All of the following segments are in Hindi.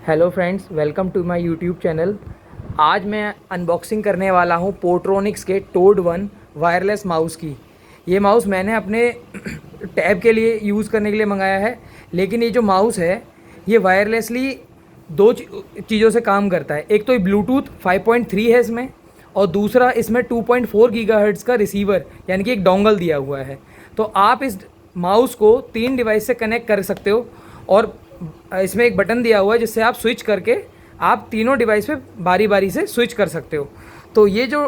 Hello friends, welcome to my YouTube channel. आज मैं अनबॉक्सिंग करने वाला हूं पोर्ट्रॉनिक्स के टोड वन वायरलेस माउस की। ये माउस मैंने अपने टैब के लिए यूज़ करने के लिए मंगाया है, लेकिन ये जो माउस है ये वायरलेसली दो चीज़ों से काम करता है। एक तो ये ब्लूटूथ 5.3 है इसमें, और दूसरा इसमें 2.4 गीगाहर्ट्ज़ का रिसीवर यानी कि एक डोंगल दिया हुआ है। तो आप इस माउस को 3 डिवाइस से कनेक्ट कर सकते हो, और इसमें एक बटन दिया हुआ है जिससे आप स्विच करके आप तीनों डिवाइस पे बारी बारी से स्विच कर सकते हो। तो ये जो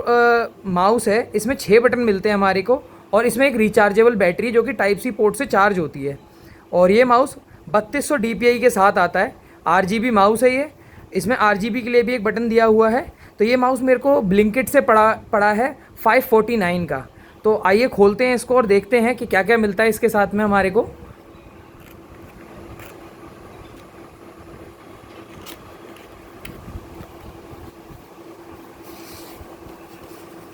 माउस है इसमें 6 बटन मिलते हैं हमारे को, और इसमें एक रिचार्जेबल बैटरी जो कि टाइप सी पोर्ट से चार्ज होती है। और ये माउस 3200 DPI के साथ आता है। RGB माउस है ये। इसमें RGB के लिए भी एक बटन दिया हुआ है। तो ये माउस मेरे को ब्लिंकिट से पड़ा है 549 का। तो आइए खोलते हैं इसको और देखते हैं कि क्या क्या मिलता है इसके साथ में हमारे को।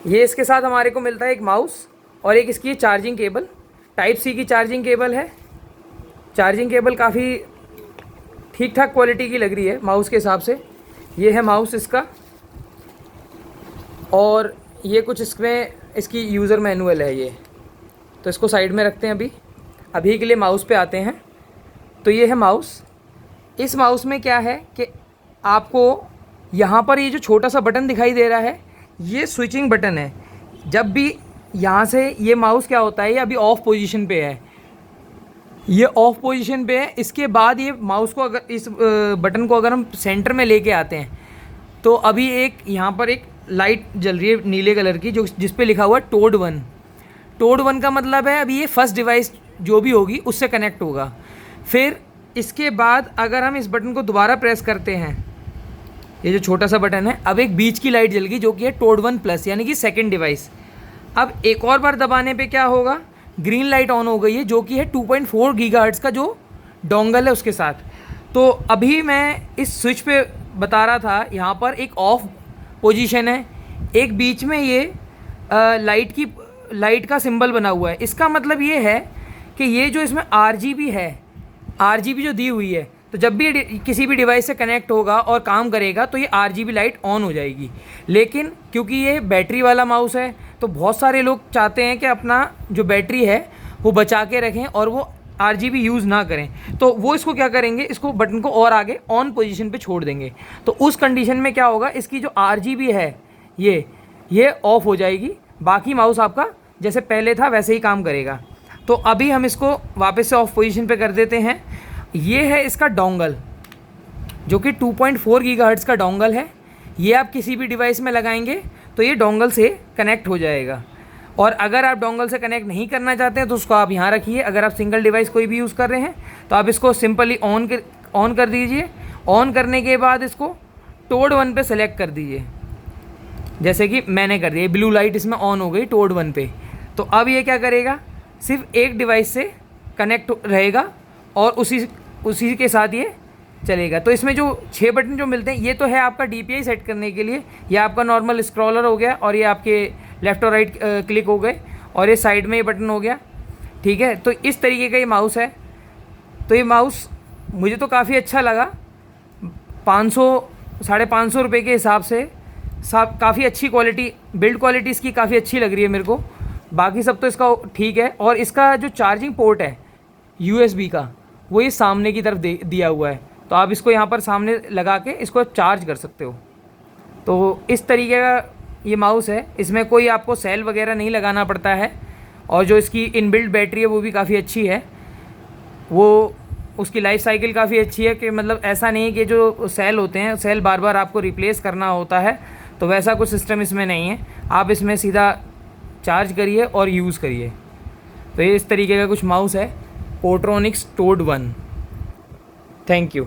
ये इसके साथ हमारे को मिलता है एक माउस और एक इसकी चार्जिंग केबल। टाइप सी की चार्जिंग केबल है। चार्जिंग केबल काफ़ी ठीक ठाक क्वालिटी की लग रही है माउस के हिसाब से। ये है माउस इसका, और ये कुछ इसमें इसकी यूज़र मैनुअल है ये। तो इसको साइड में रखते हैं। अभी के लिए माउस पे आते हैं। तो ये है माउस। इस माउस में क्या है कि आपको यहाँ पर ये जो छोटा सा बटन दिखाई दे रहा है ये स्विचिंग बटन है। जब भी यहाँ से ये माउस क्या होता है, ये अभी ऑफ पोजीशन पे है, ये ऑफ पोजीशन पे है। इसके बाद ये माउस को अगर इस बटन को अगर हम सेंटर में लेके आते हैं तो अभी एक यहाँ पर एक लाइट जल रही है नीले कलर की, जो जिस पे लिखा हुआ है टोड वन। टोड वन का मतलब है अभी ये फर्स्ट डिवाइस जो भी होगी उससे कनेक्ट होगा। फिर इसके बाद अगर हम इस बटन को दोबारा प्रेस करते हैं, ये जो छोटा सा बटन है, अब एक बीच की लाइट जल गई जो कि है टोड वन प्लस यानी कि सेकंड डिवाइस। अब एक और बार दबाने पे क्या होगा, ग्रीन लाइट ऑन हो गई है जो कि है 2.4 गीगाहर्ट्ज़ का जो डोंगल है उसके साथ। तो अभी मैं इस स्विच पे बता रहा था, यहाँ पर एक ऑफ पोजीशन है, एक बीच में ये लाइट का सिंबल बना हुआ है। इसका मतलब ये है कि ये जो इसमें RGB है, RGB जो दी हुई है, तो जब भी किसी भी डिवाइस से कनेक्ट होगा और काम करेगा तो ये RGB लाइट ऑन हो जाएगी। लेकिन क्योंकि ये बैटरी वाला माउस है तो बहुत सारे लोग चाहते हैं कि अपना जो बैटरी है वो बचा के रखें और वो RGB यूज़ ना करें। तो वो इसको क्या करेंगे, इसको बटन को और आगे ऑन पोजीशन पे छोड़ देंगे। तो उस कंडीशन में क्या होगा, इसकी जो RGB है ये ऑफ हो जाएगी। बाकी माउस आपका जैसे पहले था वैसे ही काम करेगा। तो अभी हम इसको वापस से ऑफ पोजीशन पे कर देते हैं। ये है इसका डोंगल जो कि 2.4 गीगाहर्ट्ज़ का डोंगल है। ये आप किसी भी डिवाइस में लगाएंगे तो ये डोंगल से कनेक्ट हो जाएगा। और अगर आप डोंगल से कनेक्ट नहीं करना चाहते हैं तो उसको आप यहाँ रखिए। अगर आप सिंगल डिवाइस कोई भी यूज़ कर रहे हैं तो आप इसको सिंपली ऑन कर दीजिए। ऑन करने के बाद इसको टोड वन पे सेलेक्ट कर दीजिए, जैसे कि मैंने कर दिया। ब्लू लाइट इसमें ऑन हो गई टोड वन पे। तो अब ये क्या करेगा, सिर्फ एक डिवाइस से कनेक्ट रहेगा और उसी के साथ ये चलेगा। तो इसमें जो 6 बटन जो मिलते हैं, ये तो है आपका DPI सेट करने के लिए। ये आपका नॉर्मल स्क्रॉलर हो गया, और ये आपके लेफ़्ट और राइट क्लिक हो गए, और ये साइड में ये बटन हो गया। ठीक है, तो इस तरीके का ये माउस है। तो ये माउस मुझे तो काफ़ी अच्छा लगा। 500-550 रुपये के हिसाब से काफ़ी अच्छी क्वालिटी, बिल्ड क्वालिटी इसकी काफ़ी अच्छी लग रही है मेरे को। बाकी सब तो इसका ठीक है। और इसका जो चार्जिंग पोर्ट है USB का, वो ये सामने की तरफ दिया हुआ है। तो आप इसको यहाँ पर सामने लगा के इसको चार्ज कर सकते हो। तो इस तरीके का ये माउस है। इसमें कोई आपको सेल वगैरह नहीं लगाना पड़ता है, और जो इसकी इनबिल्ट बैटरी है वो भी काफ़ी अच्छी है। वो उसकी लाइफ साइकिल काफ़ी अच्छी है, कि मतलब ऐसा नहीं है कि जो सेल होते हैं सेल बार बार आपको रिप्लेस करना होता है, तो वैसा कुछ सिस्टम इसमें नहीं है। आप इसमें सीधा चार्ज करिए और यूज़ करिए। तो ये इस तरीके का कुछ माउस है Portronics toad one. Thank you.